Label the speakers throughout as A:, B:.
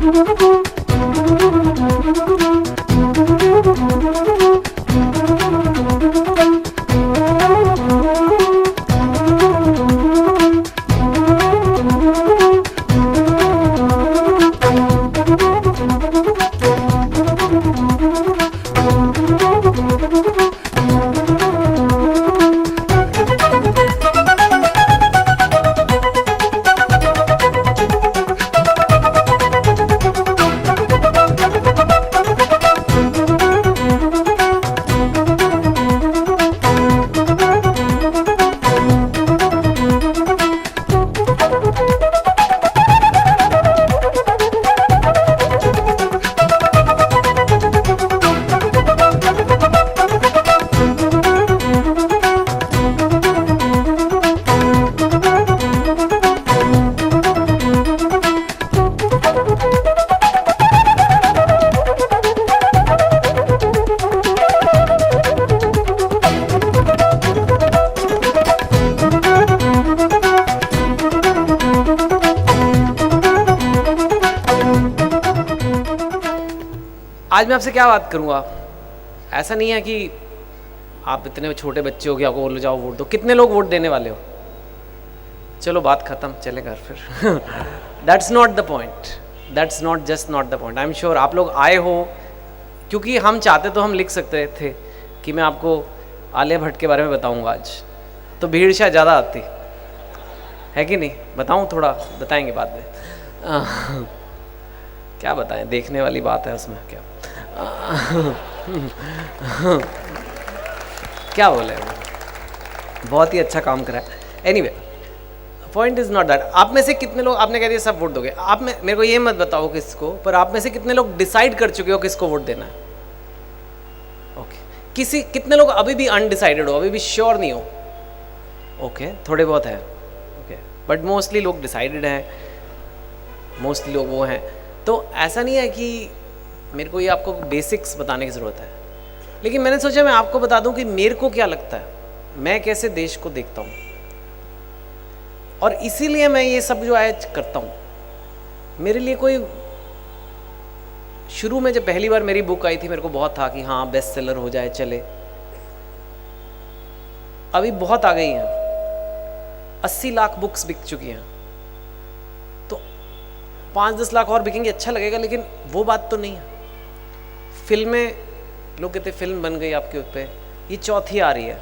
A: आज मैं आपसे क्या बात करूँगा, ऐसा नहीं है कि आप इतने छोटे बच्चे हो कि आपको बोलो जाओ वोट दो। कितने लोग वोट देने वाले हो? चलो बात ख़त्म, चले घर फिर। That's not the point, that's not just not the point. I am sure आप लोग आए हो क्योंकि हम चाहते तो हम लिख सकते थे कि मैं आपको आलिया भट्ट के बारे में बताऊँगा आज, तो भीड़ शायद ज़्यादा आती है कि नहीं? बताऊँ थोड़ा, बताएंगे बाद में। क्या बताएं, देखने वाली बात है उसमें क्या। क्या बोले, बहुत ही अच्छा काम करा है। Anyway, point is not that. आप में से कितने लोग, आपने कह दिया सब वोट दोगे, आप में मेरे को ये मत बताओ किसको, पर आप में से कितने लोग डिसाइड कर चुके हो किसको वोट देना है? ओके, कितने लोग अभी भी अनडिसाइडेड हो, अभी भी श्योर नहीं हो? ओके, थोड़े बहुत हैं, ओके, बट मोस्टली लोग डिसाइडेड हैं, मोस्टली लोग वो हैं। तो ऐसा नहीं है कि मेरे को ये आपको बेसिक्स बताने की ज़रूरत है, लेकिन मैंने सोचा मैं आपको बता दूं कि मेरे को क्या लगता है, मैं कैसे देश को देखता हूँ, और इसीलिए मैं ये सब जो आज करता हूँ। मेरे लिए कोई, शुरू में जब पहली बार मेरी बुक आई थी मेरे को बहुत था कि हाँ बेस्ट सेलर हो जाए चले। अभी बहुत आ गई हैं, 80 लाख बुक्स बिक चुकी हैं, तो 5-10 लाख और बिकेंगे, अच्छा लगेगा, लेकिन वो बात तो नहीं है। फिल्में, लोग कहते फिल्म बन गई आपके ऊपर, ये चौथी आ रही है,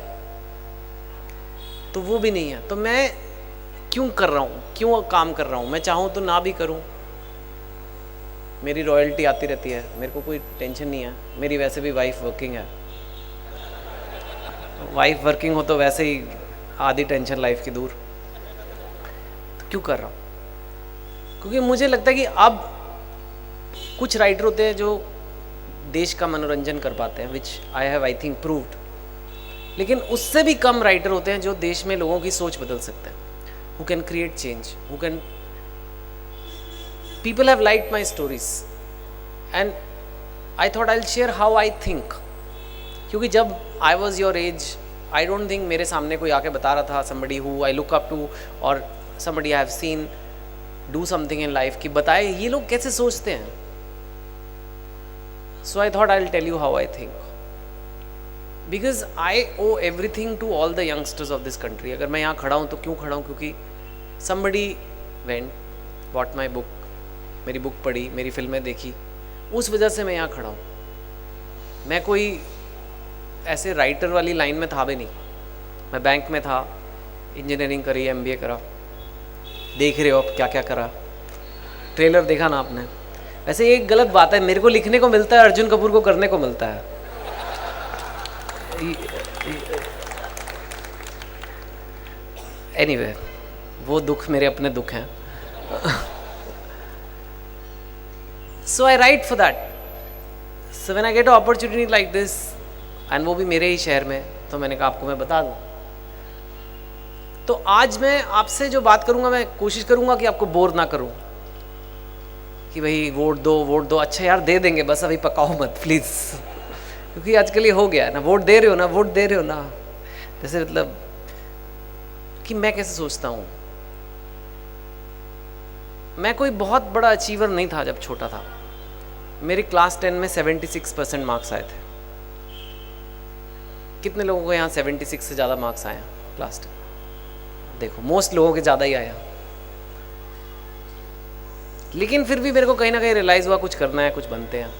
A: तो वो भी नहीं है। तो मैं क्यों कर रहा हूँ, क्यों काम कर रहा हूँ? मैं चाहूँ तो ना भी करूँ, मेरी रॉयल्टी आती रहती है, मेरे को कोई टेंशन नहीं है। मेरी वैसे भी वाइफ वर्किंग है, वाइफ वर्किंग हो तो वैसे ही आधी टेंशन लाइफ की दूर। तो क्यों कर रहा हूँ? क्योंकि मुझे लगता है कि अब कुछ राइटर होते हैं जो देश का मनोरंजन कर पाते हैं, which I have I think proved, लेकिन उससे भी कम राइटर होते हैं जो देश में लोगों की सोच बदल सकते हैं, who can create change, who can, people have liked my stories and I thought I'll share how I think, क्योंकि जब I was your age, I don't think मेरे सामने कोई आके बता रहा था, somebody who I look up to or somebody I have seen do something in life, कि बताए ये लोग कैसे सोचते हैं। So I thought I'll tell you how I think, because I owe everything to all the youngsters of this country. अगर मैं यहाँ खड़ा हूँ तो क्यों खड़ा हूँ? क्योंकि somebody went, bought my book, मेरी बुक पढ़ी, मेरी फिल्में देखी, उस वजह से मैं यहाँ खड़ा हूँ। मैं कोई ऐसे राइटर वाली लाइन में था भी नहीं, मैं बैंक में था, इंजीनियरिंग करी, MBA करा, देख रहे हो अब क्या क्या करा, ट्रेलर देखा ना आपने। वैसे एक गलत बात है, मेरे को लिखने को मिलता है, अर्जुन कपूर को करने को मिलता है। एनीवे, वो दुख मेरे अपने दुख हैं। So I write for that, so when I get a opportunity like this, and वो भी मेरे ही शहर में, तो मैंने कहा आपको मैं बता दूं। तो आज मैं आपसे जो बात करूंगा, मैं कोशिश करूंगा कि आपको बोर ना करूं, कि भाई वोट दो। अच्छा यार दे देंगे, बस अभी पकाओ मत प्लीज़, क्योंकि आजकल ये हो गया है ना, वोट दे रहे हो ना, जैसे मतलब कि मैं कैसे सोचता हूँ। मैं कोई बहुत बड़ा अचीवर नहीं था जब छोटा था। मेरे क्लास 10 में 76% मार्क्स आए थे। कितने लोगों को यहाँ 76 से ज़्यादा मार्क्स आए हैं क्लास 10? देखो, मोस्ट लोगों के ज़्यादा ही आया। लेकिन फिर भी मेरे को कहीं ना कहीं रियलाइज़ हुआ कुछ करना है, कुछ बनते हैं।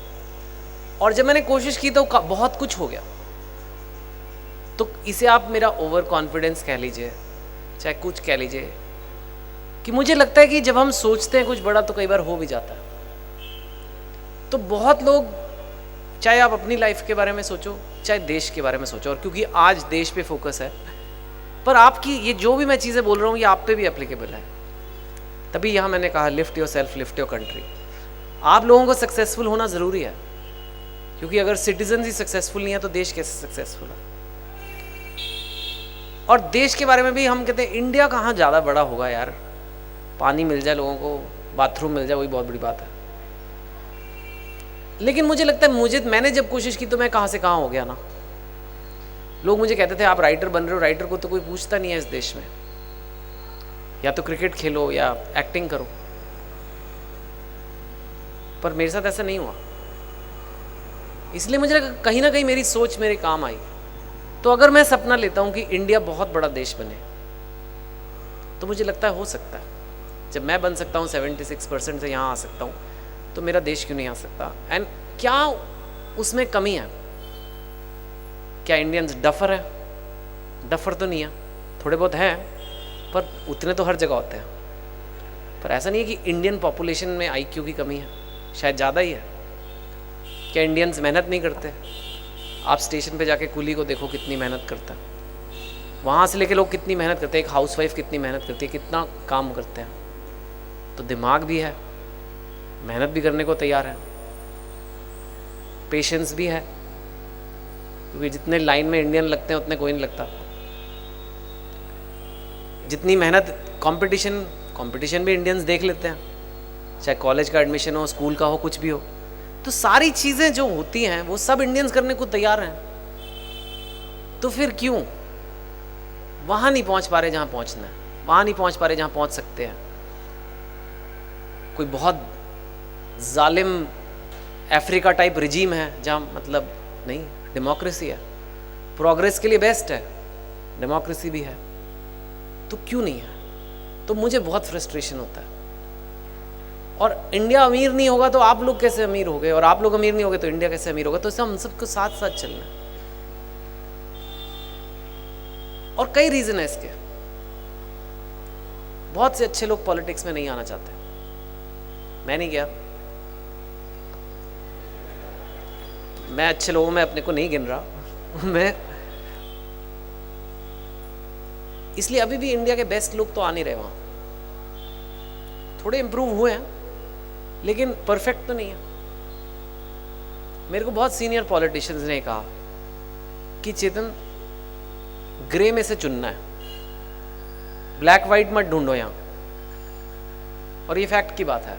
A: और जब मैंने कोशिश की तो बहुत कुछ हो गया। तो इसे आप मेरा ओवर कॉन्फिडेंस कह लीजिए, चाहे कुछ कह लीजिए, कि मुझे लगता है कि जब हम सोचते हैं कुछ बड़ा तो कई बार हो भी जाता है। तो बहुत लोग, चाहे आप अपनी लाइफ के बारे में सोचो, चाहे देश के बारे में सोचो, और क्योंकि आज देश पे फोकस है, पर आपकी ये जो भी मैं चीज़ें बोल रहा हूँ ये आप पे भी एप्लीकेबल है। तभी यहाँ मैंने कहा lift your self, lift your country. आप लोगों को सक्सेसफुल होना ज़रूरी है, क्योंकि अगर सिटीजन ही सक्सेसफुल नहीं है तो देश कैसे सक्सेसफुल है। और देश के बारे में भी हम कहते हैं इंडिया कहाँ ज़्यादा बड़ा होगा यार, पानी मिल जाए लोगों को, बाथरूम मिल जाए, वही बहुत बड़ी बात है। लेकिन मुझे लगता है मैंने जब कोशिश की तो मैं कहाँ से कहाँ हो गया ना। लोग मुझे कहते थे आप राइटर बन रहे हो, राइटर को तो कोई पूछता नहीं है इस देश में, या तो क्रिकेट खेलो या एक्टिंग करो। पर मेरे साथ ऐसा नहीं हुआ, इसलिए मुझे लगा कहीं ना कहीं मेरी सोच मेरे काम आई। तो अगर मैं सपना लेता हूँ कि इंडिया बहुत बड़ा देश बने, तो मुझे लगता है हो सकता है। जब मैं बन सकता हूँ 76% से यहाँ आ सकता हूँ, तो मेरा देश क्यों नहीं आ सकता? एंड क्या उसमें कमी है? क्या इंडियंस डफर है? डफर तो नहीं है, थोड़े बहुत हैं, पर उतने तो हर जगह होते हैं। पर ऐसा नहीं है कि इंडियन पॉपुलेशन में आईक्यू की कमी है, शायद ज़्यादा ही है। क्या इंडियंस मेहनत नहीं करते? आप स्टेशन पे जाके कुली को देखो कितनी मेहनत करता है, वहाँ से लेके लोग कितनी मेहनत करते हैं, एक हाउसवाइफ कितनी मेहनत करती है, कितना काम करते हैं। तो दिमाग भी है, मेहनत भी करने को तैयार है, पेशेंस भी है, क्योंकि जितने लाइन में इंडियन लगते हैं उतने कोई नहीं लगता। जितनी मेहनत, कंपटीशन भी इंडियंस देख लेते हैं, चाहे कॉलेज का एडमिशन हो, स्कूल का हो, कुछ भी हो। तो सारी चीज़ें जो होती हैं वो सब इंडियंस करने को तैयार हैं। तो फिर क्यों वहाँ नहीं पहुँच पा रहे जहाँ पहुँचना है, वहाँ नहीं पहुँच पा रहे जहाँ पहुँच सकते हैं? कोई बहुत जालिम अफ्रीका टाइप रिजीम है जहाँ मतलब नहीं, डेमोक्रेसी है, प्रोग्रेस के लिए बेस्ट है, डेमोक्रेसी भी है, तो क्यों नहीं है? तो मुझे बहुत फ्रस्ट्रेशन होता है। और इंडिया अमीर नहीं होगा तो आप लोग कैसे अमीर हो गए, और आप लोग अमीर नहीं होगे तो इंडिया कैसे अमीर होगा? तो इससे हम सबको साथ साथ चलना है। और कई रीजन है इसके। बहुत से अच्छे लोग पॉलिटिक्स में नहीं आना चाहते। मैं नहीं गया, मैं अच्छे लोगों में अपने को नहीं गिन रहा मैं इसलिए अभी भी इंडिया के बेस्ट लोग तो आ नहीं रहे वहां। थोड़े इंप्रूव हुए हैं लेकिन परफेक्ट तो नहीं है। मेरे को बहुत सीनियर पॉलिटिशियंस ने कहा कि चेतन, ग्रे में से चुनना है, ब्लैक वाइट मत ढूंढो यहां। और ये फैक्ट की बात है।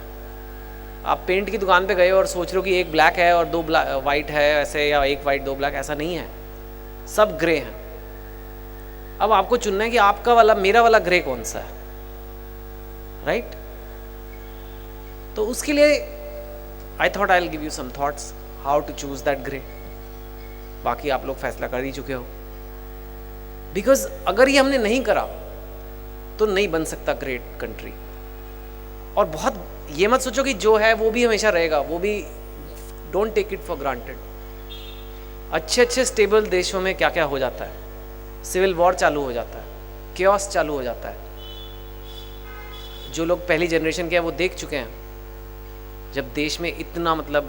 A: आप पेंट की दुकान पे गए और सोच रहे हो कि एक ब्लैक है और दो वाइट है ऐसे, या एक वाइट दो ब्लैक, ऐसा नहीं है, सब ग्रे हैं। अब आपको चुनना है कि आपका वाला, मेरा वाला ग्रे कौन सा है, राइट? तो उसके लिए I thought I will give you some thoughts how to choose that grey. बाकी आप लोग फैसला कर ही चुके हो। बिकॉज अगर ये हमने नहीं करा तो नहीं बन सकता ग्रेट कंट्री। और बहुत ये मत सोचो कि जो है वो भी हमेशा रहेगा, वो भी don't take it for granted. अच्छे अच्छे स्टेबल देशों में क्या क्या हो जाता है, सिविल वॉर चालू हो जाता है, केओस चालू हो जाता है। जो लोग पहली जनरेशन के हैं वो देख चुके हैं, जब देश में इतना मतलब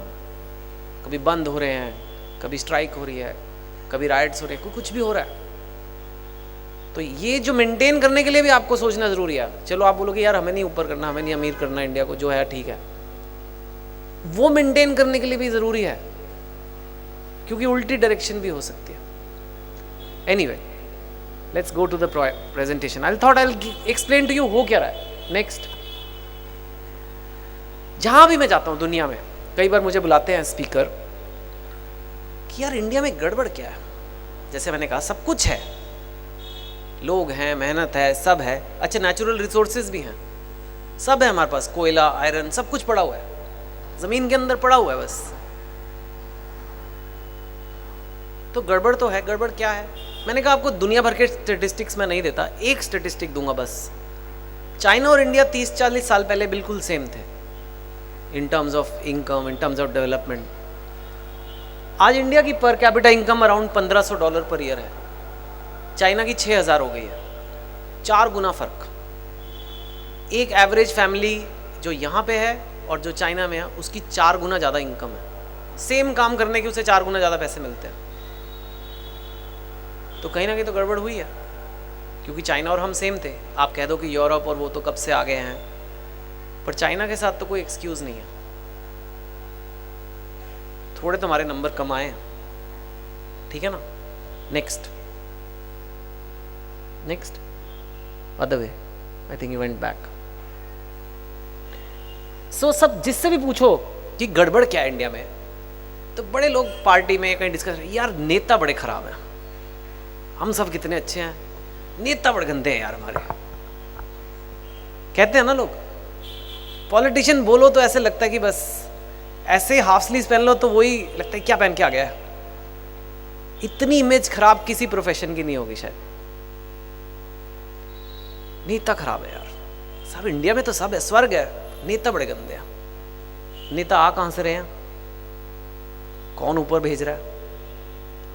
A: कभी बंद हो रहे हैं, कभी स्ट्राइक हो रही है, कभी राइट्स हो रहे हैं, कुछ भी हो रहा है। तो ये जो मेंटेन करने के लिए भी आपको सोचना जरूरी है। चलो आप बोलोगे यार हमें नहीं ऊपर करना, हमें नहीं अमीर करना इंडिया को, जो है ठीक है, वो मेंटेन करने के लिए भी जरूरी है, क्योंकि उल्टी डायरेक्शन भी हो सकती है। Anyway, let's go to the presentation. I thought I will explain to you हो क्या रहा है नेक्स्ट। जहां भी मैं जाता हूं दुनिया में, कई बार मुझे बुलाते हैं स्पीकर कि यार इंडिया में गड़बड़ क्या है। जैसे मैंने कहा सब कुछ है, लोग हैं, मेहनत है, सब है, अच्छा नेचुरल रिसोर्सेज भी हैं, सब है हमारे पास, कोयला, आयरन, सब कुछ पड़ा हुआ है, जमीन के अंदर पड़ा हुआ है बस। तो गड़बड़ तो है। गड़बड़ क्या है? मैंने कहा आपको दुनिया भर के स्टेटिस्टिक्स मैं नहीं देता, एक स्टेटिस्टिक दूंगा बस। चाइना और इंडिया 30-40 साल पहले बिल्कुल सेम थे in terms of income, in terms of development. आज इंडिया की per capita income around $1500 per year है, चाइना की 6000 हो गई है, 4 गुना फर्क। एक एवरेज फैमिली जो यहाँ पे है और जो चाइना में है उसकी 4 गुना ज़्यादा इनकम है, सेम काम करने के उसे 4 गुना ज़्यादा पैसे मिलते हैं। तो कहीं ना कहीं तो गड़बड़ हुई है, क्योंकि चाइना और हम सेम थे। आप कह दो कि यूरोप और वो तो कब से आ गए हैं, पर चाइना के साथ तो कोई एक्सक्यूज़ नहीं है। थोड़े तुम्हारे नंबर कम आए हैं, ठीक है ना। Next other way, I think you went back. So सब जिससे भी पूछो कि गड़बड़ क्या है इंडिया में, तो बड़े लोग पार्टी में कहीं डिस्कस, यार नेता बड़े खराब हैं, हम सब कितने अच्छे हैं, नेता बड़े गंदे हैं यार हमारे, कहते हैं ना लोग। पॉलिटिशियन बोलो तो ऐसे लगता है कि बस ऐसे हाफ स्लीव्स पहन लो तो वही लगता है क्या पहन के आ गया है। इतनी इमेज खराब किसी प्रोफेशन की नहीं होगी शायद। नेता खराब है यार, सब इंडिया में तो सब है, स्वर्ग है, नेता बड़े गंदे हैं। नेता आ कहां से रहे हैं, कौन ऊपर भेज रहा है,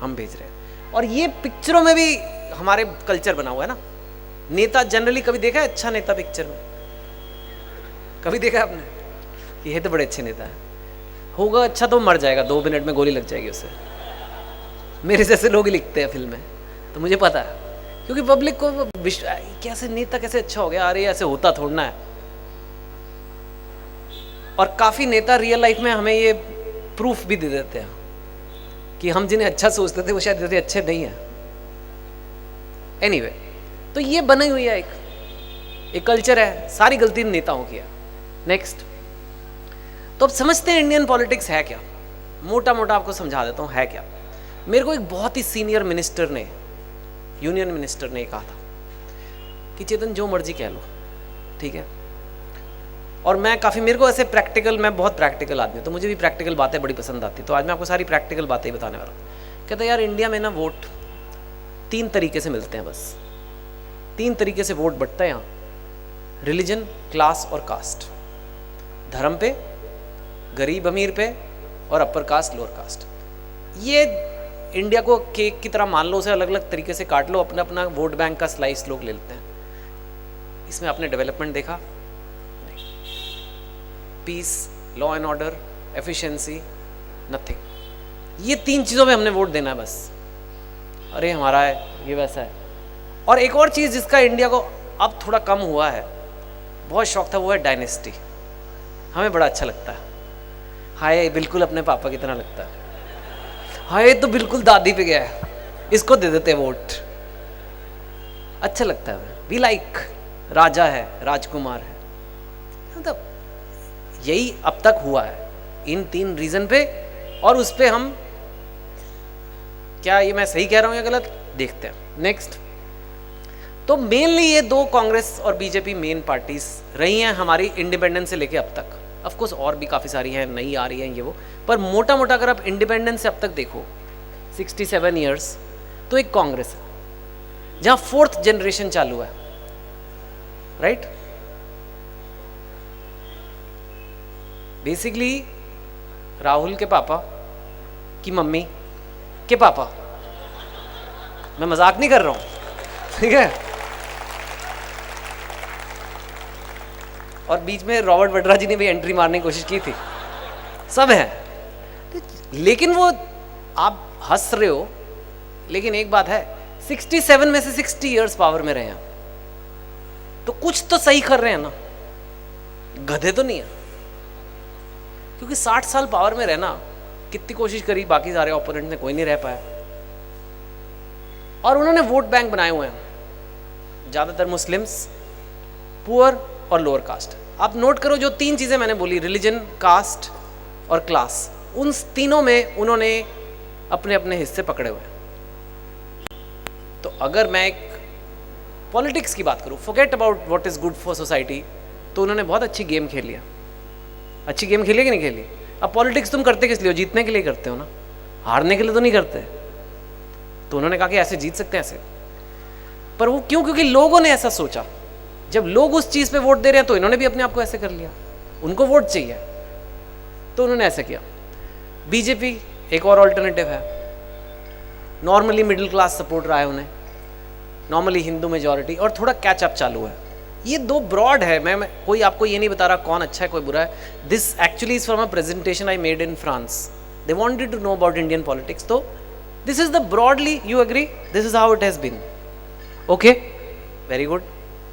A: हम भेज रहे हैं। और ये पिक्चरों में भी हमारे कल्चर बना हुआ है ना। नेता जनरली कभी देखा है अच्छा नेता पिक्चर में? कभी देखा है आपने कि ये तो बड़े अच्छे नेता है? होगा अच्छा तो मर जाएगा, 2 मिनट में गोली लग जाएगी उसे। मेरे जैसे लोग ही लिखते हैं फिल्में, तो मुझे पता है, क्योंकि पब्लिक को कैसे नेता कैसे अच्छा हो गया, अरे ऐसे होता थोड़ना है। और काफ़ी नेता रियल लाइफ में हमें ये प्रूफ भी दे देते हैं कि हम जिन्हें अच्छा सोचते थे वो शायद इतने अच्छे नहीं हैं। एनीवे, तो ये बनी हुई है एक कल्चर है, सारी गलती नेताओं की है। नेक्स्ट, तो अब समझते हैं इंडियन पॉलिटिक्स है क्या। मोटा मोटा आपको समझा देता हूँ है क्या। मेरे को एक बहुत ही सीनियर मिनिस्टर ने, यूनियन मिनिस्टर ने कहा था कि चेतन जो मर्जी कह लो, ठीक है। और मैं काफ़ी, मेरे को ऐसे प्रैक्टिकल, मैं बहुत प्रैक्टिकल आदमी हूँ, तो मुझे भी प्रैक्टिकल बातें बड़ी पसंद आती। तो आज मैं आपको सारी प्रैक्टिकल बातें ही बताने वाला हूँ। कहता है यार इंडिया में ना वोट 3 तरीके से मिलते हैं, बस 3 तरीके से वोट बटता है यहाँ, रिलीजन, क्लास और कास्ट। धर्म पे, गरीब अमीर पे, और अपर कास्ट लोअर कास्ट। ये इंडिया को केक की तरह मान लो, उसे अलग अलग तरीके से काट लो, अपना अपना वोट बैंक का स्लाइस लोग ले लेते हैं। इसमें आपने डेवलपमेंट देखा? Peace, law and order, efficiency, nothing. ये 3 चीज़ों में हमने वोट देना है बस। अरे हमारा है, ये वैसा है। और एक और चीज़ जिसका इंडिया को अब थोड़ा कम हुआ है, बहुत शौक था, वो है डायनेस्टी। हमें बड़ा अच्छा लगता है, हाय बिल्कुल अपने पापा की तरह लगता है, हाय तो बिल्कुल दादी पे गया है, इसको दे देते हैं वोट, अच्छा लगता है हमें। वी लाइक, राजा है, राजकुमार है, मतलब यही अब तक हुआ है इन 3 रीजन पे। और उस पे हम, क्या ये मैं सही कह रहा हूँ या गलत, देखते हैं। नेक्स्ट, तो मेनली ये 2 कांग्रेस और बीजेपी मेन पार्टीज रही हैं हमारी इंडिपेंडेंस से लेके अब तक। ऑफ कोर्स और भी काफ़ी सारी हैं, नई आ रही हैं ये वो, पर मोटा मोटा अगर आप इंडिपेंडेंस से अब तक देखो 67 ईयर्स, तो एक कांग्रेस है जहाँ 4th जनरेशन चालू है, राइट। बेसिकली राहुल के पापा की मम्मी के पापा, मैं मजाक नहीं कर रहा हूँ, ठीक है। और बीच में रॉबर्ट वड्रा जी ने भी एंट्री मारने की कोशिश की थी, सब है। लेकिन वो, आप हंस रहे हो, लेकिन एक बात है, 67 में से 60 इयर्स पावर में रहे हैं, तो कुछ तो सही कर रहे हैं ना, गधे तो नहीं है। क्योंकि 60 साल पावर में रहना, कितनी कोशिश करी बाकी सारे ओपोनेंट ने, कोई नहीं रह पाया। और उन्होंने वोट बैंक बनाए हुए हैं, ज़्यादातर मुस्लिम्स, पुअर और लोअर कास्ट। आप नोट करो जो 3 चीज़ें मैंने बोली, रिलीजन, कास्ट और क्लास, उन तीनों में उन्होंने अपने अपने हिस्से पकड़े हुए हैं। तो अगर मैं एक पॉलिटिक्स की बात करूं, forget about what is good for society, तो उन्होंने बहुत अच्छी गेम खेली है। अच्छी गेम खेली कि नहीं खेली? अब पॉलिटिक्स तुम करते किस लिए हो? जीतने के लिए करते हो ना, हारने के लिए तो नहीं करते। तो उन्होंने कहा कि ऐसे जीत सकते हैं ऐसे। पर वो क्यों? क्योंकि लोगों ने ऐसा सोचा। जब लोग उस चीज़ पे वोट दे रहे हैं तो इन्होंने भी अपने आप को ऐसे कर लिया, उनको वोट चाहिए तो उन्होंने ऐसा किया। बीजेपी एक और ऑल्टरनेटिव है। नॉर्मली मिडिल क्लास सपोर्ट रहा है उन्हें, नॉर्मली हिंदू मेजॉरिटी, और थोड़ा कैचअप चालू है। ये दो ब्रॉड है। मैं कोई आपको ये नहीं बता रहा कौन अच्छा है कोई बुरा है। This actually is from a presentation I made in France. They wanted to know about Indian politics. तो this is the broadly, you agree, this is how it has been. Okay, very good.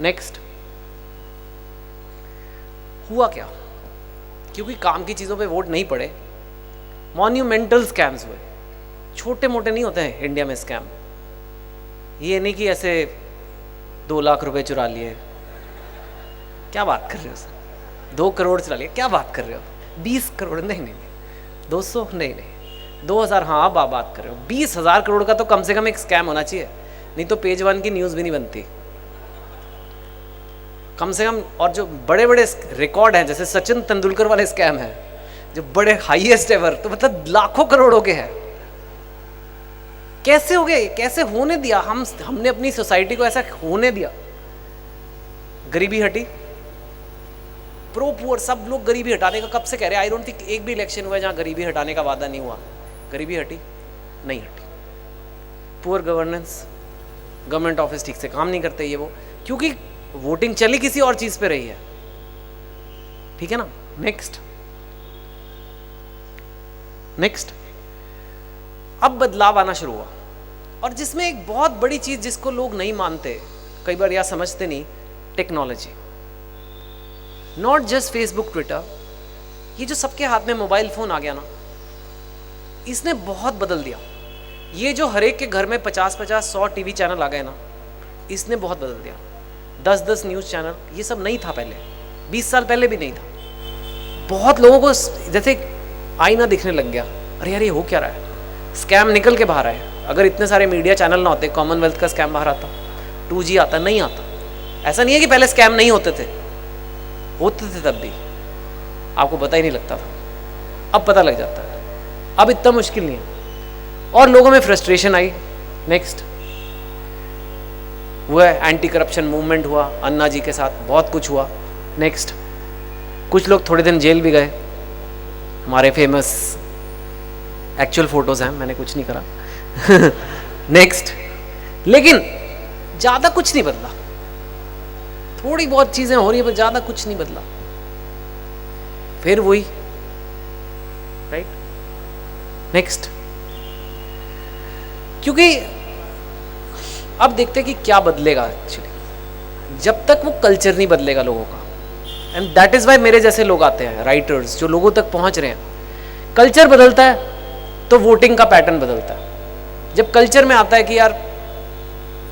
A: Next, हुआ क्या? क्योंकि काम की चीज़ों पे vote नहीं पड़े, मॉन्यूमेंटल स्कैम्स हुए। छोटे मोटे नहीं होते हैं इंडिया में स्कैम। ये नहीं कि ऐसे 2 लाख रुपए चुरा लिए। क्या बात कर रहे हो सर? 2 करोड़ चुरा लिए, क्या बात कर रहे हो? 20 करोड़? नहीं नहीं नहीं, 200 नहीं नहीं, 2000। हाँ, आप बात कर रहे हो। 20,000 करोड़ का तो कम से कम एक स्कैम होना चाहिए, नहीं तो पेज 1 की न्यूज़ भी नहीं बनती कम से कम। और जो बड़े बड़े रिकॉर्ड हैं, जैसे सचिन तेंदुलकर वाले स्कैम है जो बड़े हाईएस्ट एवर, तो मतलब लाखों करोड़ों के हैं। कैसे हो गए? कैसे होने दिया? हमने अपनी सोसाइटी को ऐसा होने दिया। गरीबी हटी, प्रो पुअर सब लोग गरीबी हटाने का कब से कह रहे हैं। आई डोंट थिंक एक भी इलेक्शन हुआ है जहां गरीबी हटाने का वादा नहीं हुआ। गरीबी हटी? नहीं हटी। पुअर गवर्नेंस, गवर्नमेंट ऑफिस ठीक से काम नहीं करते ये वो, क्योंकि वोटिंग चली किसी और चीज पे रही है। ठीक है ना? नेक्स्ट नेक्स्ट, अब बदलाव आना शुरू हुआ, और जिसमें एक बहुत बड़ी चीज जिसको लोग नहीं मानते कई बार या समझते नहीं, technology. Not just Facebook, Twitter, ये जो सबके हाथ में मोबाइल फोन आ गया ना, इसने बहुत बदल दिया। ये जो हर एक के घर में 50-50 100 टीवी चैनल आ गए ना, इसने बहुत बदल दिया। 10-10 न्यूज़ चैनल, ये सब नहीं था पहले, 20 साल पहले भी नहीं था। बहुत लोगों को जैसे आईना दिखने लग गया, अरे यार ये हो क्या रहा है, स्कैम निकल के बाहर आए। अगर इतने सारे मीडिया चैनल ना होते, कॉमनवेल्थ का स्कैम बाहर आता, 2G आता, नहीं आता। ऐसा नहीं है कि पहले स्कैम नहीं होते थे, होते थे तब भी, आपको पता ही नहीं लगता था। अब पता लग जाता है, अब इतना मुश्किल नहीं है। और लोगों में फ्रस्ट्रेशन आई। नेक्स्ट हुआ एंटी करप्शन मूवमेंट हुआ, अन्ना जी के साथ बहुत कुछ हुआ। नेक्स्ट, कुछ लोग थोड़े दिन जेल भी गए, हमारे फेमस एक्चुअल फोटोज हैं, मैंने कुछ नहीं करा। नेक्स्ट, लेकिन ज़्यादा कुछ नहीं बदला। थोड़ी बहुत चीज़ें हो रही है पर ज़्यादा कुछ नहीं बदला, फिर वही, राइट। नेक्स्ट, क्योंकि अब देखते हैं कि क्या बदलेगा एक्चुअली, जब तक वो कल्चर नहीं बदलेगा लोगों का। एंड दैट इज़ वाई मेरे जैसे लोग आते हैं, राइटर्स जो लोगों तक पहुंच रहे हैं। कल्चर बदलता है तो वोटिंग का पैटर्न बदलता है। जब कल्चर में आता है कि यार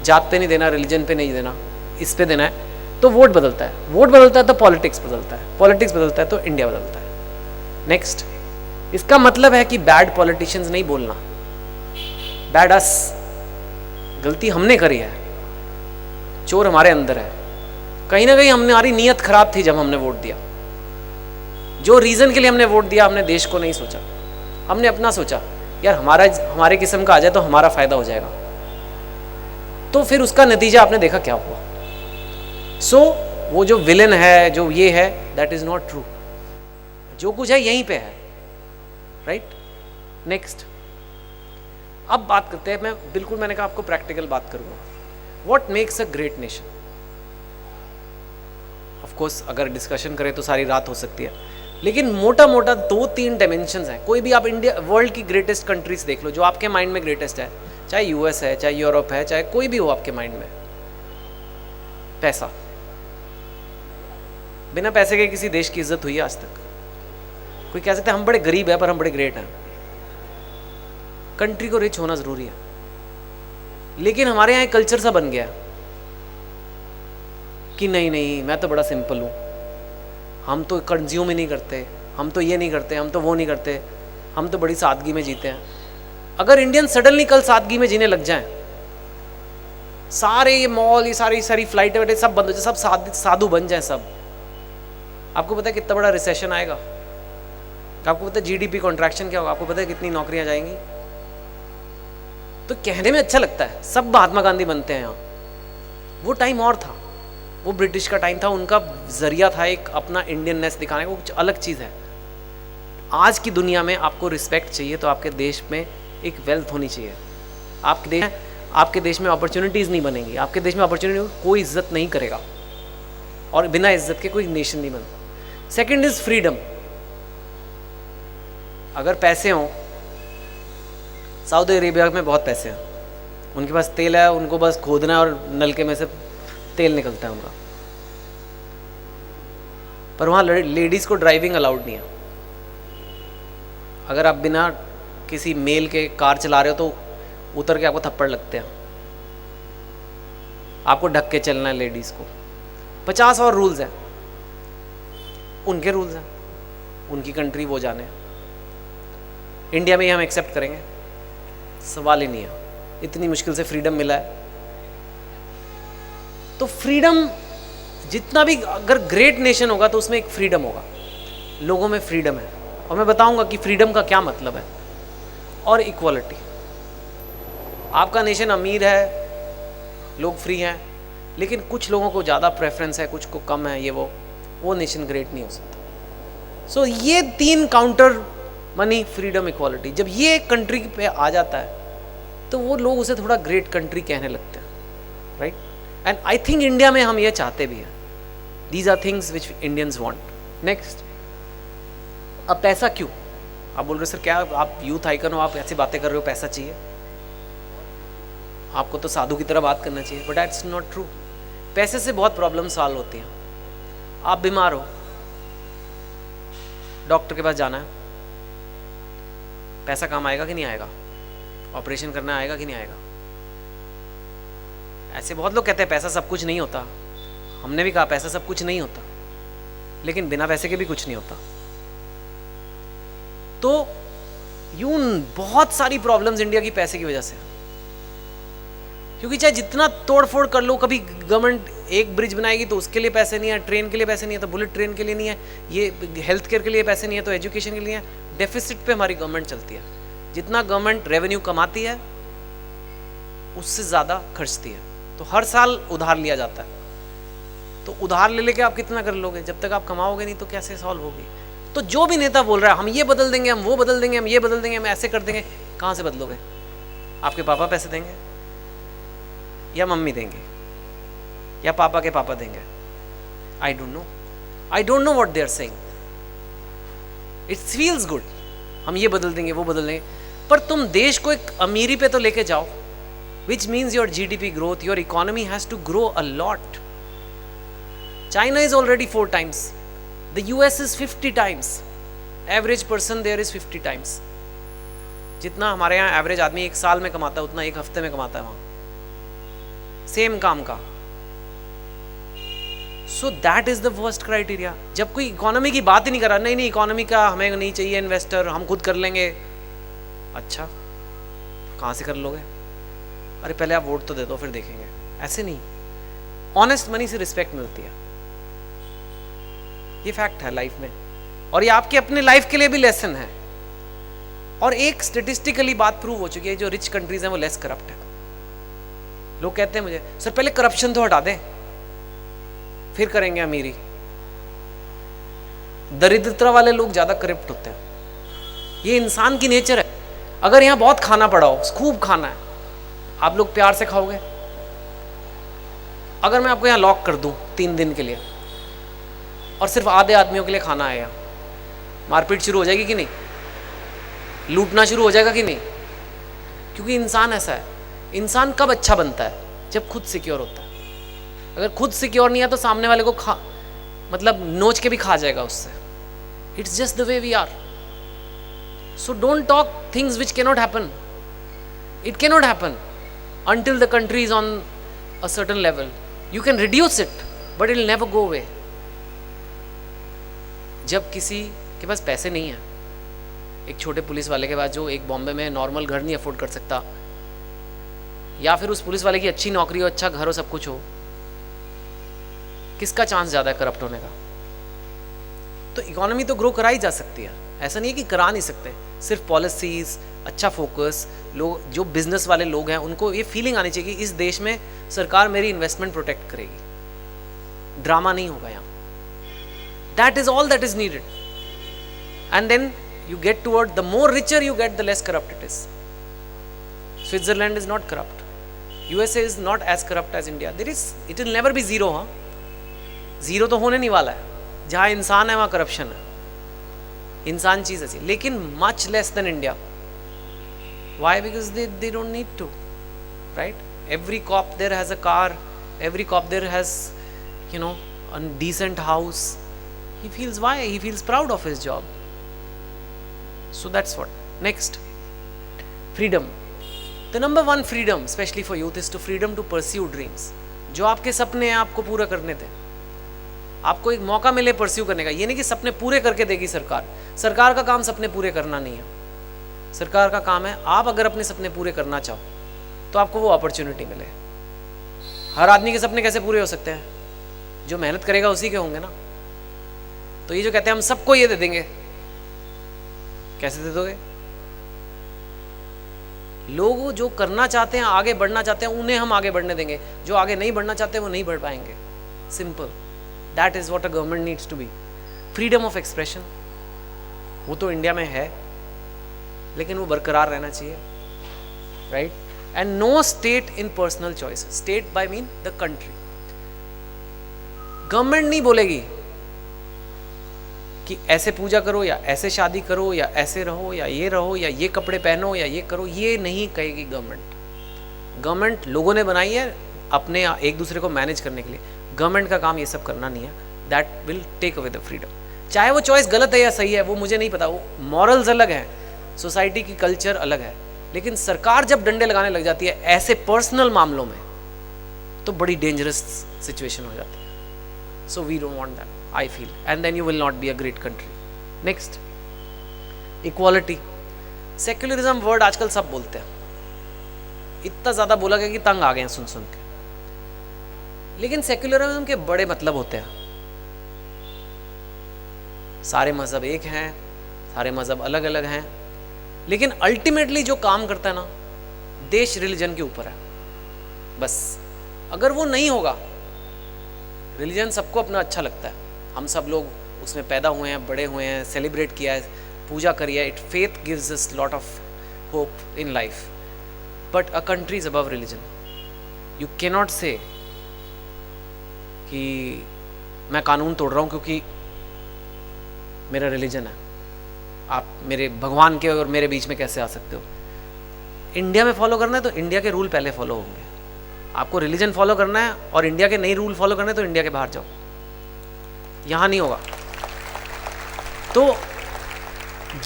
A: जात पे नहीं देना, रिलीजन पे नहीं देना, इस पे देना है, तो वोट बदलता है। वोट बदलता है तो पॉलिटिक्स बदलता है, पॉलिटिक्स बदलता है तो इंडिया बदलता है। नेक्स्ट, इसका मतलब है कि बैड पॉलिटिशियंस नहीं बोलना, बैड अस, गलती हमने करी है, चोर हमारे अंदर है। कहीं ना कहीं हमारी नीयत खराब थी जब हमने वोट दिया। जो रीजन के लिए हमने वोट दिया, हमने देश को नहीं सोचा, हमने अपना सोचा, यार हमारे किस्म का आ जाए तो हमारा फायदा हो जाएगा। तो फिर उसका नतीजा आपने देखा क्या हुआ। सो वो जो विलन है, जो ये है, दैट इज नॉट ट्रू। जो कुछ है यहीं पे है, राइट। नेक्स्ट, अब बात करते हैं, मैंने कहा आपको प्रैक्टिकल बात करूंगा। What makes a great nation. Of course अगर डिस्कशन करें तो सारी रात हो सकती है, लेकिन मोटा मोटा 2-3 डायमेंशंस हैं। कोई भी आप इंडिया, वर्ल्ड की ग्रेटेस्ट कंट्रीज देख लो, जो आपके माइंड में ग्रेटेस्ट है, चाहे यूएस है, चाहे यूरोप है, चाहे कोई भी हो आपके माइंड में। पैसा, बिना पैसे के किसी देश की इज्जत हुई है आज तक? कोई कह सकता है हम बड़े गरीब हैं पर हम बड़े ग्रेट हैं। कंट्री को रिच होना जरूरी है, लेकिन हमारे यहाँ एक कल्चर सा बन गया कि नहीं नहीं मैं तो बड़ा सिंपल हूँ, हम तो कंज्यूम ही नहीं करते, हम तो ये नहीं करते, हम तो वो नहीं करते, हम तो बड़ी सादगी में जीते हैं। अगर इंडियन सडनली कल सादगी में जीने लग जाएं, सारे ये मॉल, ये सारी फ्लाइटें सब बंद हो जाए, सब साधु बन जाए सब, आपको पता है कितना बड़ा रिसेशन आएगा? आपको पता है जीडीपी कॉन्ट्रैक्शन क्या होगा? आपको पता है कितनी नौकरियां जाएंगी? तो कहने में अच्छा लगता है, सब महात्मा गांधी बनते हैं यहाँ। वो टाइम और था, वो ब्रिटिश का टाइम था, उनका जरिया था एक अपना इंडियननेस दिखाने का, वो कुछ अलग चीज़ है। आज की दुनिया में आपको रिस्पेक्ट चाहिए तो आपके देश में एक वेल्थ होनी चाहिए। आपके देश में अपॉर्चुनिटीज़ नहीं बनेंगी, आपके देश में अपॉर्चुनिटी कोई इज्जत नहीं करेगा, और बिना इज्जत के कोई नेशन नहीं बनता। Second is freedom. अगर पैसे हों, सऊदी अरेबिया में बहुत पैसे हैं, उनके पास तेल है, उनको बस खोदना है और नलके में से तेल निकलता है उनका, पर वहाँ लेडीज़ को ड्राइविंग अलाउड नहीं है। अगर आप बिना किसी मेल के कार चला रहे हो तो उतर के आपको थप्पड़ लगते हैं। आपको ढक के चलना है लेडीज़ को। 50 और रूल्स हैं, उनके रूल्स हैं, उनकी कंट्री वो जाने। इंडिया में ही हम एक्सेप्ट करेंगे? सवाल ही नहीं है। इतनी मुश्किल से फ्रीडम मिला है, तो फ्रीडम जितना भी, अगर ग्रेट नेशन होगा तो उसमें एक फ्रीडम होगा, लोगों में फ्रीडम है। और मैं बताऊंगा कि फ्रीडम का क्या मतलब है। और इक्वालिटी। आपका नेशन अमीर है, लोग फ्री हैं, लेकिन कुछ लोगों को ज़्यादा प्रेफरेंस है, कुछ को कम है, ये वो नेशन ग्रेट नहीं हो सकता। सो ये 3 काउंटर, मनी, फ्रीडम, इक्वालिटी, जब ये कंट्री पे आ जाता है तो वो लोग उसे थोड़ा ग्रेट कंट्री कहने लगते हैं, right? And I think India में हम ये चाहते भी हैं। These are things which Indians want. Next, अब पैसा क्यों? आप बोल रहे सर क्या आप यूथ आइकन हो, आप ऐसी बातें कर रहे हो, पैसा चाहिए? आपको तो साधु की तरह बात करना चाहिए, बट दैट्स नॉट ट्रू। पैसे से बहुत प्रॉब्लम सॉल्व होती हैं। आप बीमार हो, डॉक्टर के पास जाना है, पैसा काम आएगा कि नहीं आएगा? ऑपरेशन करना आएगा कि नहीं आएगा? ऐसे बहुत लोग कहते हैं पैसा सब कुछ नहीं होता। हमने भी कहा पैसा सब कुछ नहीं होता, लेकिन बिना पैसे के भी कुछ नहीं होता। तो बहुत सारी प्रॉब्लम्स इंडिया की पैसे की वजह से, क्योंकि चाहे जितना तोड़ फोड़ कर लो, कभी गवर्नमेंट एक ब्रिज बनाएगी तो उसके लिए पैसे नहीं है, ट्रेन के लिए पैसे नहीं है तो बुलेट ट्रेन के लिए नहीं है, ये हेल्थ केयर के लिए पैसे नहीं है तो एजुकेशन के लिए है। डेफिसिट पे हमारी गवर्नमेंट चलती है। जितना गवर्नमेंट रेवेन्यू कमाती है उससे ज़्यादा खर्चती है, तो हर साल उधार लिया जाता है। तो उधार ले लेके आप कितना कर लोगे? जब तक आप कमाओगे नहीं तो कैसे सॉल्व होगी? तो जो भी नेता बोल रहा है हम ये बदल देंगे, हम वो बदल देंगे, हम ये बदल देंगे, हम ऐसे कर देंगे, कहाँ से बदलोगे? आपके पापा पैसे देंगे या मम्मी देंगे या पापा के पापा देंगे? I don't know what they are saying. It feels good, हम ये बदल देंगे, वो बदल देंगे, पर तुम देश को एक अमीरी पे तो लेके जाओ, which means your GDP growth, your economy has to grow a lot. China is already 4 times. The US is 50 times. Average person there is 50 times. जितना हमारे यहाँ एवरेज आदमी एक साल में कमाता है उतना एक हफ्ते में कमाता है वहाँ, सेम काम का। सो that is the first criteria. जब कोई इकोनॉमी की बात ही नहीं कर रहा, नहीं इकोनॉमी का हमें नहीं चाहिए इन्वेस्टर, हम खुद कर लेंगे। अच्छा, कहाँ से कर लोगे? अरे पहले आप वोट तो दे दो फिर देखेंगे। ऐसे नहीं, ऑनेस्ट मनी से रिस्पेक्ट मिलती है, ये फैक्ट है लाइफ में, और ये आपके अपने लाइफ के लिए भी लेसन है। और एक स्टेटिस्टिकली बात प्रूव हो चुकी है, जो रिच कंट्रीज हैं वो लेस करप्ट है। लोग कहते हैं मुझे सर पहले करप्शन तो हटा दें फिर करेंगे अमीरी। दरिद्रता वाले लोग ज्यादा करप्ट होते हैं, ये इंसान की नेचर है। अगर यहाँ बहुत खाना पड़ा हो, खूब खाना है, आप लोग प्यार से खाओगे? अगर मैं आपको यहाँ लॉक कर दूं 3 दिन के लिए और सिर्फ आधे आदमियों के लिए खाना आएगा, मारपीट शुरू हो जाएगी कि नहीं? लूटना शुरू हो जाएगा कि नहीं? क्योंकि इंसान ऐसा है। इंसान कब अच्छा बनता है? जब खुद सिक्योर होता है। अगर खुद सिक्योर नहीं है तो सामने वाले को मतलब नोच के भी खा जाएगा उससे। It's just the way we are. So don't talk things which cannot happen. It cannot happen until the country is on a certain level. You can reduce it, but it will never go away. जब किसी के पास पैसे नहीं है, एक छोटे police वाले के पास जो एक बॉम्बे में नॉर्मल घर नहीं अफोर्ड कर सकता, या फिर उस पुलिस वाले की अच्छी नौकरी हो, अच्छा घर हो, सब कुछ हो, किसका चांस ज़्यादा है करप्ट होने का? तो इकोनॉमी तो ग्रो करा ही जा सकती है, ऐसा नहीं है कि करा नहीं सकते। सिर्फ पॉलिसीज, अच्छा फोकस, लोग जो बिजनेस वाले लोग हैं उनको ये फीलिंग आनी चाहिए कि इस देश में सरकार मेरी इन्वेस्टमेंट प्रोटेक्ट करेगी, ड्रामा नहीं होगा यहाँ। That is all that is needed, and then you get toward, the more richer you get, the less corrupt it is. Switzerland is not corrupt, USA is not as corrupt as India. It will never be zero, हाँ, zero तो होने नहीं वाला है। जहाँ इंसान है वहाँ करप्शन है, इंसान चीज़ ऐसी, लेकिन much less than India. Why? Because they don't need to, right? Every cop there has a car, every cop there has, a decent house. He feels, why? He feels proud of his job. So that's what. Next, freedom. The number one freedom, especially for youth, is to freedom to pursue dreams. जो आपके सपने हैं आपको पूरा करने दें, आपको एक मौका मिले परस्यू करने का। ये नहीं कि सपने पूरे करके देगी सरकार। सरकार का काम सपने पूरे करना नहीं है, सरकार का काम है आप अगर अपने सपने पूरे करना चाहो तो आपको वो अपॉर्चुनिटी मिले। हर आदमी के सपने कैसे पूरे हो सकते हैं? जो मेहनत करेगा उसी के होंगे ना। तो ये जो कहते हैं हम सबको ये दे देंगे, कैसे दे दोगे? लोग जो करना चाहते हैं, आगे बढ़ना चाहते हैं, उन्हें हम आगे बढ़ने देंगे। जो आगे नहीं बढ़ना चाहते वो नहीं बढ़ पाएंगे। Simple, that is what a government needs to be. Freedom of expression वो तो इंडिया में है, लेकिन वो बरकरार रहना चाहिए, right? And no state in personal choice. State by mean the country. Government नहीं बोलेगी कि ऐसे पूजा करो या ऐसे शादी करो या ऐसे रहो या ये कपड़े पहनो या ये करो, ये नहीं कहेगी गवर्नमेंट। गवर्नमेंट लोगों ने बनाई है अपने एक दूसरे को मैनेज करने के लिए। गवर्नमेंट का काम ये सब करना नहीं है। That will take away the freedom. चाहे वो चॉइस गलत है या सही है वो मुझे नहीं पता, वो मॉरल्स अलग हैं, सोसाइटी की कल्चर अलग है, लेकिन सरकार जब डंडे लगाने लग जाती है ऐसे पर्सनल मामलों में तो बड़ी डेंजरस सिचुएशन हो जाती है। So we don't want that, I feel, and then you will not be a great country. Next, equality. Secularism word आजकल सब बोलते हैं, इतना ज़्यादा बोला गया कि तंग आ गए हैं सुन सुन के। लेकिन सेक्युलरिज्म के बड़े मतलब होते हैं। सारे मज़हब एक हैं, सारे मज़हब अलग अलग हैं, लेकिन अल्टीमेटली जो काम करता है ना, देश रिलीजन के ऊपर है बस। अगर वो नहीं होगा, रिलीजन सबको अपना अच्छा लगता है, हम सब लोग उसमें पैदा हुए हैं, बड़े हुए हैं, सेलिब्रेट किया है, पूजा करी है। It faith gives us lot of hope in life, but a country is above religion. You can not से कि मैं कानून तोड़ रहा हूँ क्योंकि मेरा रिलीजन है। आप मेरे भगवान के और मेरे बीच में कैसे आ सकते हो? इंडिया में फॉलो करना है तो इंडिया के रूल पहले फॉलो होंगे। आपको रिलीजन फॉलो करना है और इंडिया के नई रूल फॉलो करना है तो इंडिया के बाहर जाओ, यहाँ नहीं होगा। तो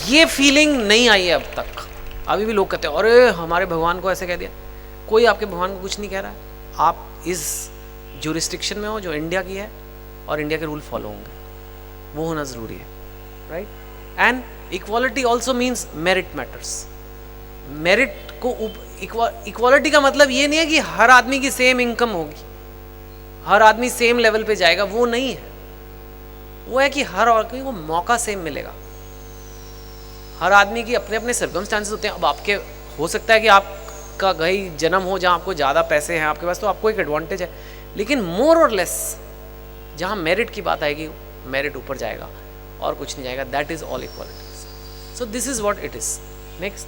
A: ये फीलिंग नहीं आई है अब तक। अभी भी लोग कहते हैं अरे हमारे भगवान को ऐसे कह दिया। कोई आपके भगवान को कुछ नहीं कह रहा है। आप इस ज्यूरिस्डिक्शन में हो जो इंडिया की है और इंडिया के रूल फॉलो होंगे, वो होना ज़रूरी है, right? And equality also means merit matters. Merit को इक्वालिटी का मतलब ये नहीं है कि हर आदमी की सेम इनकम होगी, हर आदमी सेम लेवल पे जाएगा, वो नहीं है। वो है कि हर आदमी को मौका सेम मिलेगा। हर आदमी की अपने अपने सर्कमस्टांसेस होते हैं। अब आपके हो सकता है कि आपका कहीं जन्म हो जहाँ आपको ज़्यादा पैसे हैं आपके पास, तो आपको एक एडवांटेज है, लेकिन मोर और लेस जहाँ मेरिट की बात आएगी, मेरिट ऊपर जाएगा और कुछ नहीं जाएगा। That is all equalities. So this is what it is. Next,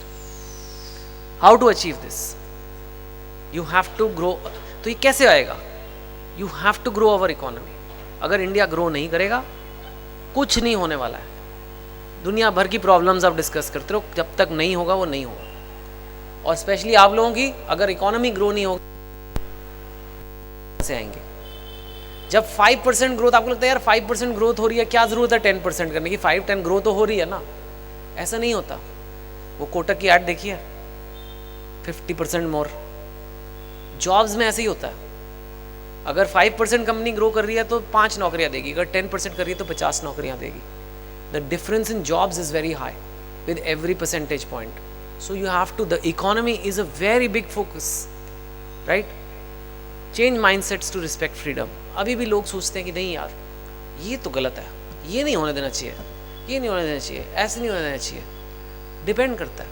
A: how to achieve this? You have to grow. तो ये कैसे आएगा? You have to grow our economy. अगर इंडिया ग्रो नहीं करेगा कुछ नहीं होने वाला है। दुनिया भर की प्रॉब्लम्स आप डिस्कस करते रहो, जब तक नहीं होगा वो नहीं होगा। और स्पेशली आप लोगों की अगर इकोनॉमी ग्रो नहीं होगी से आएंगे। जब 5% ग्रोथ, आपको लगता है यार 5% ग्रोथ हो रही है, क्या जरूरत है 10% करने की? 5-10 ग्रोथ तो हो रही है ना। ऐसा नहीं होता। वो कोटक की ऐड देखिए, 50% मोर। जॉब्स में ऐसे ही होता है। अगर 5% कंपनी ग्रो कर रही है तो 5 नौकरियां देगी, अगर 10% कर रही है तो 50 नौकरियां देगी। The difference in jobs is very high with every percentage point. So you have to, the economy is a very big focus, right? Change mindsets to respect freedom. अभी भी लोग सोचते हैं कि नहीं यार ये तो गलत है, ये नहीं होने देना चाहिए, ये नहीं होने देना चाहिए, ऐसे नहीं होने देना चाहिए. डिपेंड करता है,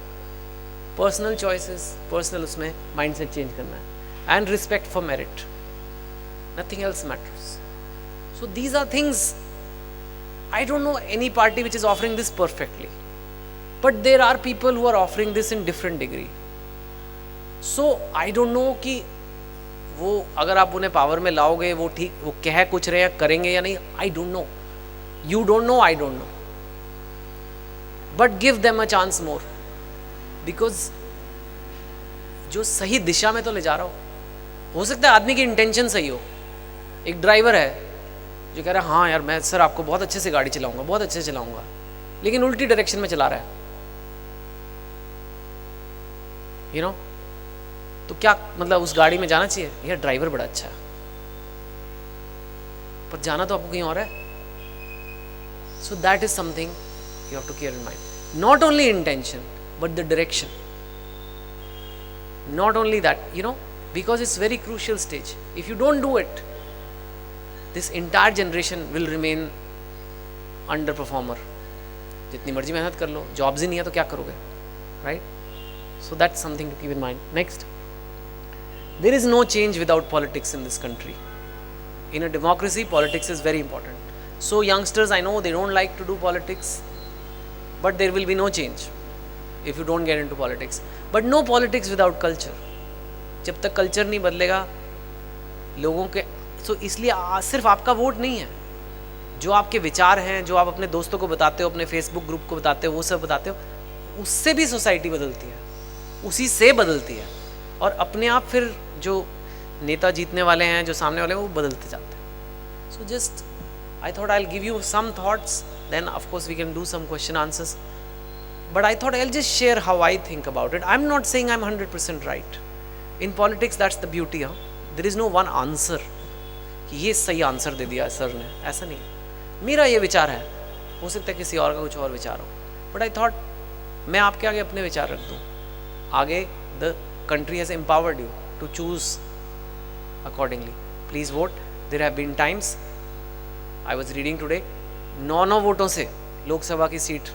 A: पर्सनल चॉइसेस, पर्सनल उसमें माइंडसेट चेंज करना है. And respect for merit, nothing else matters. So these are things. I don't know any party which is offering this perfectly, but there are people who are offering this in different degree. So I don't know कि वो अगर आप उन्हें power में लाओगे वो ठीक वो कह कुछ रहे हैं करेंगे या नहीं. I don't know, you don't know, I don't know, but give them a chance more, because जो सही दिशा में तो ले जा रहा हो सकता है आदमी की इंटेंशन सही हो. एक ड्राइवर है जो कह रहा है हाँ यार मैं सर आपको बहुत अच्छे से गाड़ी चलाऊंगा, बहुत अच्छे से चलाऊंगा, लेकिन उल्टी डायरेक्शन में चला रहा है, यू नो, तो क्या मतलब उस गाड़ी में जाना चाहिए? यार ड्राइवर बड़ा अच्छा है, पर जाना तो आपको कहीं और है. So that is something you have to care in mind. Not only intention but the direction. Not only that, you know, because it's very crucial stage. If you don't do it, this entire generation will remain underperformer. जितनी मर्जी मेहनत कर लो, jobs ही नहीं है तो क्या करोगे, right? So that's something to keep in mind. Next, there is no change without politics in this country. In a democracy, politics is very important. So youngsters, I know they don't like to do politics, but there will be no change if you don't get into politics. But no politics without culture. जब तक culture नहीं बदलेगा लोगों के, तो इसलिए सिर्फ आपका वोट नहीं है, जो आपके विचार हैं, जो आप अपने दोस्तों को बताते हो, अपने फेसबुक ग्रुप को बताते हो, वो सब बताते हो, उससे भी सोसाइटी बदलती है, उसी से बदलती है. और अपने आप फिर जो नेता जीतने वाले हैं, जो सामने वाले हैं, वो बदलते जाते हैं. So just I thought I will give you some thoughts, then of course we can do some question answers, but I thought I will just share how I think about it. I am not saying I am 100% right. In politics that's the beauty. There is no one answer कि ये सही answer दे दिया sir ने, ऐसा नहीं. मेरा ये विचार है, हो सकता है किसी और का कुछ और विचार हो, बट आई थॉट मैं आपके आगे अपने विचार रख दूँ. आगे the country has empowered you to choose accordingly. Please vote. There have been times, I was reading today, 9 वोटों से लोकसभा की सीट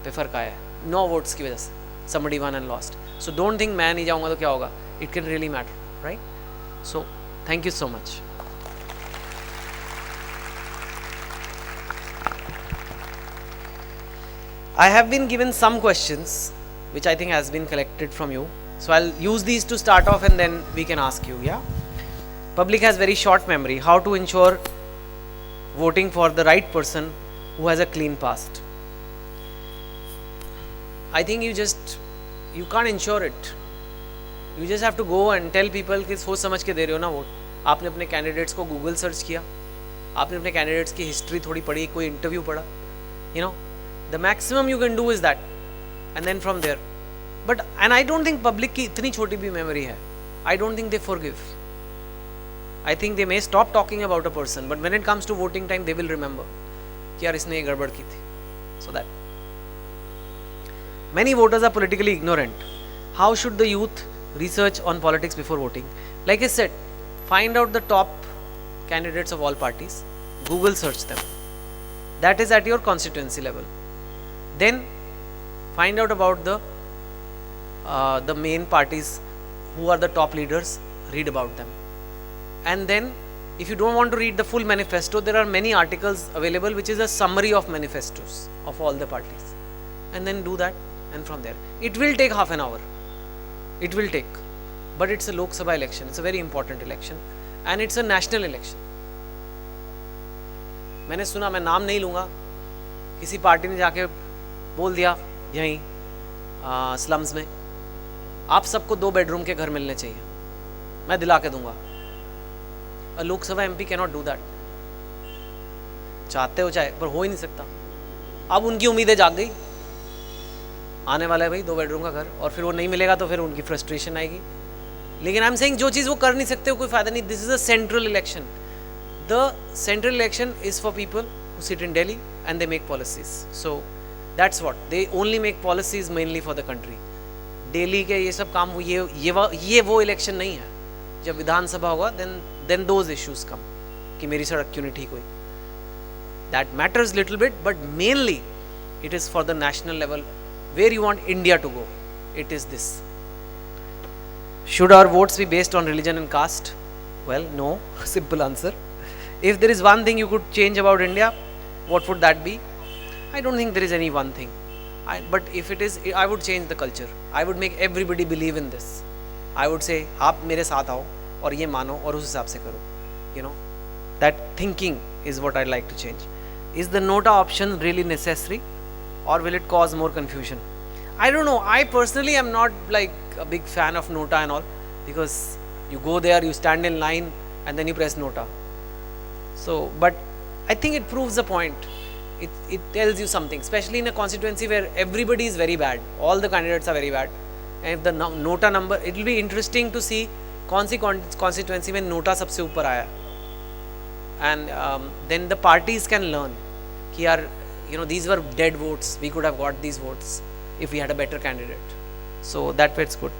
A: पे फर्क आया है, 9 वोट्स की वजह से. somebody won and lost. So don't think मैं नहीं जाऊँगा तो क्या होगा. It can really matter, right? So thank you so much. I have been given some questions which I think has been collected from you. So I'll use these to start off and then we can ask you, yeah? Public has very short memory. How to ensure voting for the right person who has a clean past? I think you can't ensure it. You just have to go and tell people कि सोच समझ के दे रहे हो ना vote. आपने अपने candidates को गूगल सर्च किया, आपने अपने कैंडिडेट्स की हिस्ट्री थोड़ी पढ़ी, कोई इंटरव्यू पढ़ा, you know, the maximum you can do is that, and then from there. But and I don't think public की इतनी छोटी भी memory है. I don't think they forgive. I think they may stop talking about a person, but when it comes to voting time, they will remember कि यार इसने ये गड़बड़ की थी. So that many voters are politically ignorant. How should the youth research on politics before voting? Like I said, find out the top candidates of all parties, Google search them. That is at your constituency level. Then find out about the main parties, who are the top leaders, read about them. And then if you don't want to read the full manifesto, there are many articles available which is a summary of manifestos of all the parties. And then do that, and from there. It will take half an hour. It will take. But it's a Lok Sabha election. It's a very important election. And it's a national election. मैंने सुना, मैं नाम नहीं लूँगा, किसी party ने जाके बोल दिया यहीं स्लम्स में आप सबको 2 बेडरूम के घर मिलने चाहिए, मैं दिला के दूंगा. A Lok Sabha MP can not do that. चाहते हो चाहे, पर हो ही नहीं सकता. अब उनकी उम्मीदें जाग गई, आने वाला है भाई 2 बेडरूम का घर, और फिर वो नहीं मिलेगा तो फिर उनकी फ्रस्ट्रेशन आएगी. लेकिन आई एम सेइंग जो चीज़ वो कर नहीं सकते, कोई फायदा नहीं. This is a central election. The central election is for people who sit in Delhi and they make policies. So that's what they only make policies mainly for the country. Delhi के ये सब काम ये वो election नहीं है. जब विधानसभा होगा then those issues come कि मेरी सड़क क्यों नहीं ठीक हुई. That matters little bit, but mainly it is for the national level where you want India to go. It is this. Should our votes be based on religion and caste? Well, no. Simple answer. If there is one thing you could change about India, what would that be? I don't think there is any one thing. But if it is, I would change the culture. I would make everybody believe in this. I would say, आप मेरे साथ आओ और ये मानो और उस हिसाब से करो. You know, that thinking is what I'd like to change. Is the Nota option really necessary, or will it cause more confusion? I don't know. I personally am not like a big fan of Nota and all, because you go there, you stand in line, and then you press Nota. So, but I think it proves the point. It tells you something, especially in a constituency where everybody is very bad. All the candidates are very bad. And if the Nota number, it will be interesting to see कौन सी constituency में Nota सबसे ऊपर आया. And then the parties can learn कि यार, you know, these were dead votes. We could have got these votes if we had a better candidate. So that way it's good.